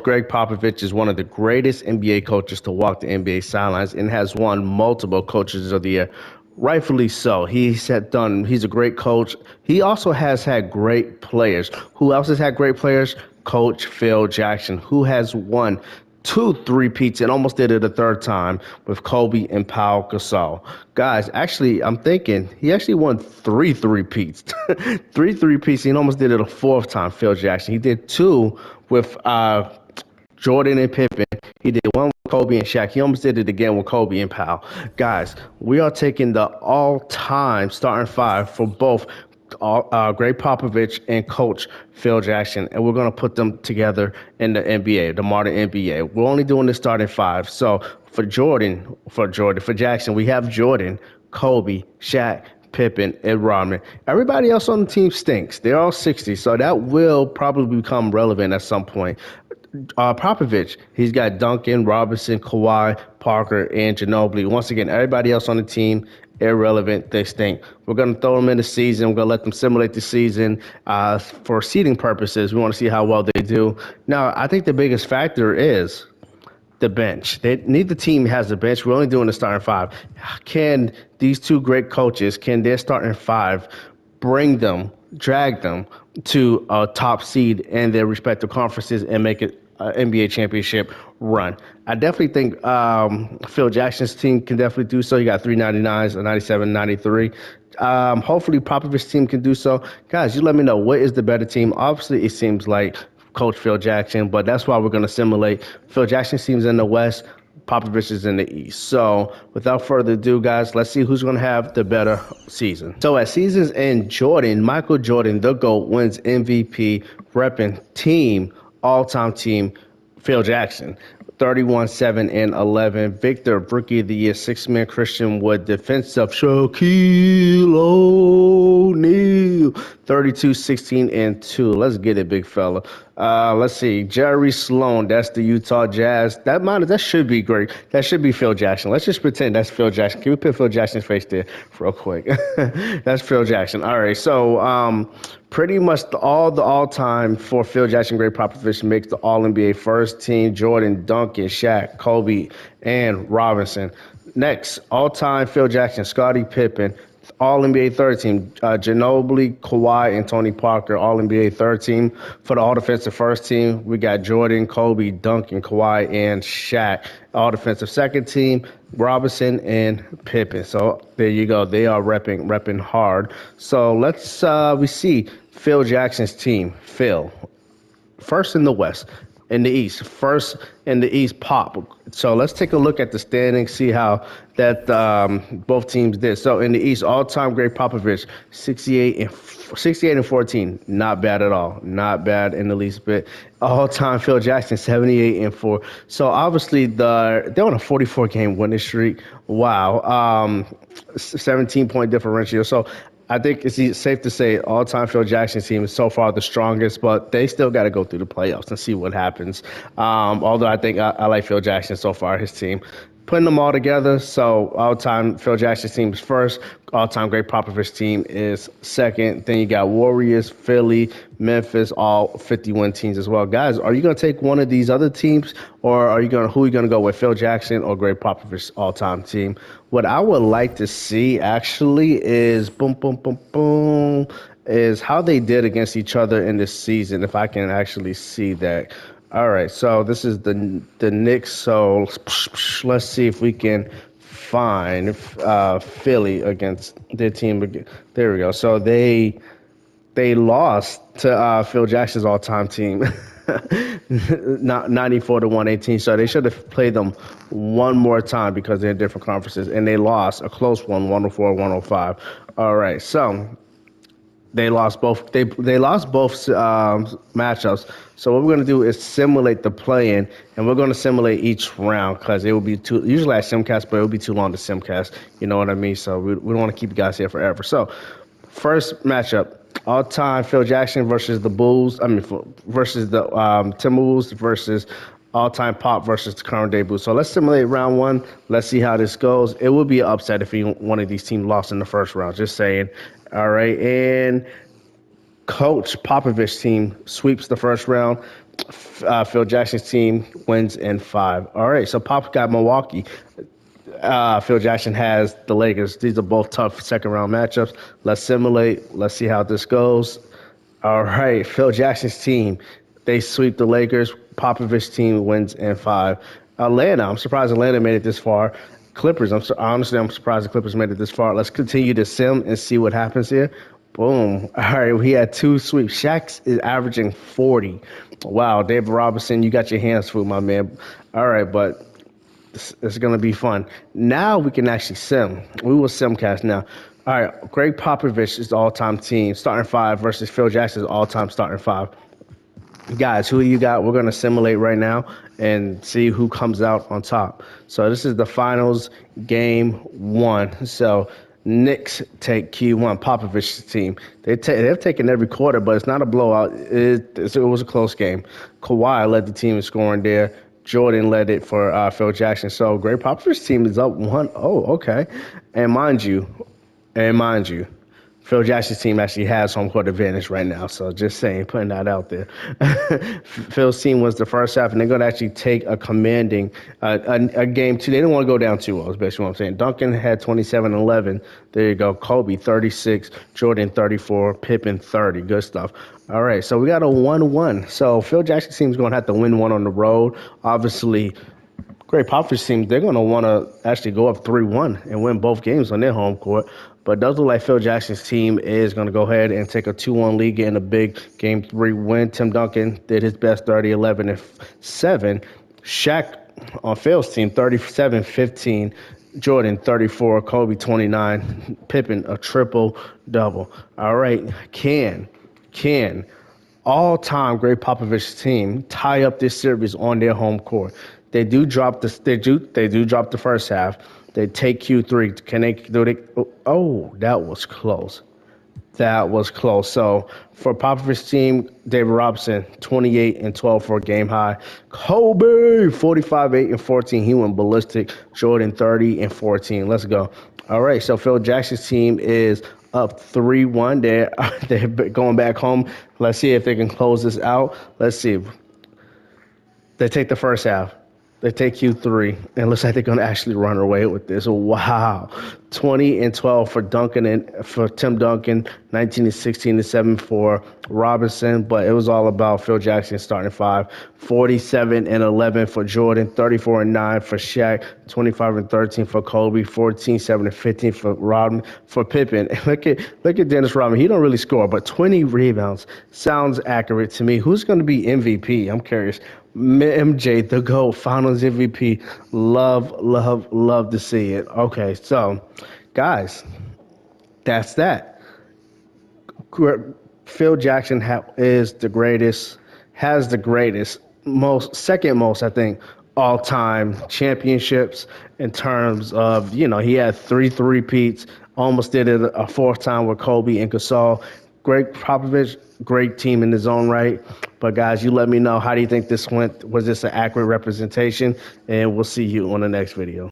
Coach Gregg Popovich is one of the greatest NBA coaches to walk the NBA sidelines and has won multiple Coaches of the Year. Rightfully so. He's a great coach. He also has had great players. Who else has had great players? Coach Phil Jackson, who has won two three-peats and almost did it a third time with Kobe and Pau Gasol. Guys, actually, I'm thinking he actually won three three-peats. Three three-peats. He almost did it a fourth time, Phil Jackson. He did two with Jordan and Pippen. He did one with Kobe and Shaq. He almost did it again with Kobe and Pau. Guys, we are taking the all-time starting five for both Gregg Popovich and Coach Phil Jackson, and we're going to put them together in the NBA, the modern NBA. We're only doing the starting five. So for Jackson, we have Jordan, Kobe, Shaq, Pippen, and Rodman. Everybody else on the team stinks. They're all 60, so that will probably become relevant at some point. Popovich, he's got Duncan, Robinson, Kawhi, Parker, and Ginobili. Once again, everybody else on the team, irrelevant. They stink. We're going to throw them in the season. We're going to let them simulate the season for seeding purposes. We want to see how well they do. Now, I think the biggest factor is the bench. Neither team has a bench. We're only doing the starting five. Can these two great coaches, can their starting five drag them to a top seed in their respective conferences and make it an NBA championship run? I definitely think Phil Jackson's team can definitely do so. You got 399s, a 97, 93. Hopefully Popovich's team can do so. Guys, you let me know, what is the better team? Obviously, it seems like Coach Phil Jackson, but that's why we're going to simulate. Phil Jackson's team's in the West, Popovich is in the East. So without further ado, guys, let's see who's going to have the better season. So at season's end, Michael Jordan, the GOAT, wins MVP, repping all-time team, Phil Jackson. 31, 7, and 11. Victor, Rookie of the Year, six-man Christian Wood, defensive Shaquille O'Neal, 32, 16, and 2. Let's get it, big fella. Let's see. Jerry Sloan, that's the Utah Jazz. That should be great. That should be Phil Jackson. Let's just pretend that's Phil Jackson. Can we put Phil Jackson's face there real quick? That's Phil Jackson. All right, so pretty much all-time for Phil Jackson, Gregg Popovich makes the All-NBA first team. Jordan, Duncan, Shaq, Kobe, and Robinson. Next, all-time Phil Jackson, Scottie Pippen, All-NBA third team. Ginobili, Kawhi, and Tony Parker, All-NBA third team. For the all-defensive first team, we got Jordan, Kobe, Duncan, Kawhi, and Shaq. All-defensive second team, Robinson and Pippen. So there you go. They are repping hard. So we see Phil Jackson's team. Phil, first in the West. In the East, first in the East, Pop. So let's take a look at the standings, see how that both teams did. So in the East, all-time Gregg Popovich, 68 and 14, not bad at all, not bad in the least bit. All-time Phil Jackson, 78 and 4. So obviously they're on a 44-game winning streak. Wow, 17-point differential. So I think it's safe to say all-time Phil Jackson team is so far the strongest, but they still got to go through the playoffs and see what happens. Although I think I like Phil Jackson so far, his team. Putting them all together, so all-time Phil Jackson's team is first, all-time Gregg Popovich team is second. Then you got Warriors, Philly, Memphis, all 51 teams as well. Guys, are you going to take one of these other teams, or who are you going to go with, Phil Jackson or Gregg Popovich's all-time team? What I would like to see actually is is how they did against each other in this season, if I can actually see that. All right, so this is the Knicks. So let's see if we can find Philly against their team again. There we go. So they lost to Phil Jackson's all-time team, 94 to 118. So they should have played them one more time because they're in different conferences, and they lost a close one, 104-105. All right, so they lost both. They lost both matchups. So what we're going to do is simulate the play-in, and we're going to simulate each round because it will be too. Usually I simcast, but it will be too long to simcast. You know what I mean? So we don't want to keep you guys here forever. So first matchup: all-time Phil Jackson versus the Bulls. Versus the Timberwolves versus all-time Pop versus the current day Bulls. So let's simulate round one. Let's see how this goes. It would be an upset if one of these teams lost in the first round. Just saying. All right, and Coach Popovich's team sweeps the first round. Phil Jackson's team wins in 5. All right, so Pop got Milwaukee. Phil Jackson has the Lakers. These are both tough second round matchups. Let's simulate. Let's see how this goes. All right, Phil Jackson's team, they sweep the Lakers. Popovich's team wins in 5. Atlanta, I'm surprised Atlanta made it this far. Clippers, honestly, I'm surprised the Clippers made it this far. Let's continue to sim and see what happens here. Boom. All right, we had 2 sweeps. Shaq is averaging 40. Wow, David Robinson, you got your hands full, my man. All right, but it's going to be fun. Now we can actually sim. We will simcast now. All right, Gregg Popovich is the all-time team starting 5 versus Phil Jackson's all-time starting 5. Guys, who you got? We're going to simulate right now and see who comes out on top. So this is the finals, game 1. So Knicks take Q1, Popovich's team. They've taken every quarter, but it's not a blowout. It was a close game. Kawhi led the team in scoring there. Jordan led it for Phil Jackson. So Gregg Popovich's team is up 1-0. Okay. And mind you, Phil Jackson's team actually has home court advantage right now. So just saying, putting that out there. Phil's team was the first half, and they're going to actually take a commanding a game 2. They didn't want to go down 2-0, is basically what I'm saying. Duncan had 27-11. There you go. Kobe, 36. Jordan, 34. Pippen, 30. Good stuff. All right, so we got a 1-1. So Phil Jackson's team is going to have to win one on the road. Obviously, Gregg Popovich's team, they're going to want to actually go up 3-1 and win both games on their home court. But it does look like Phil Jackson's team is going to go ahead and take a 2-1 lead, getting a big Game 3 win. Tim Duncan did his best, 30, 11, and 7. Shaq on Phil's team, 37-15. Jordan, 34. Kobe, 29. Pippen, a triple-double. All right, can all-time Gregg Popovich's team tie up this series on their home court? They do drop the first half. They take Q3. Can they do it? Oh, that was close. That was close. So for Popovich's team, David Robinson, 28-12 for a game high. Kobe, 45-8-14. He went ballistic. Jordan, 30-14. Let's go. All right. So Phil Jackson's team is up 3-1. They're going back home. Let's see if they can close this out. Let's see. They take the first half. They take Q3, and it looks like they're going to actually run away with this. Wow. 20-12 for Duncan and for Tim Duncan, 19-16-7 for Robinson, but it was all about Phil Jackson starting 5. 47-11 for Jordan, 34-9 for Shaq, 25-13 for Kobe, 14-7-15 for Pippen. Look at Dennis Rodman. He don't really score, but 20 rebounds sounds accurate to me. Who's going to be MVP? I'm curious. MJ, the GOAT, Finals MVP. Love to see it. Okay, so, guys, that's that. Phil Jackson has the greatest, second most, I think, all-time championships in terms of, he had 3 three-peats, almost did it a 4th time with Kobe and Gasol. Gregg Popovich, great team in his own right. But, guys, you let me know, how do you think this went? Was this an accurate representation? And we'll see you on the next video.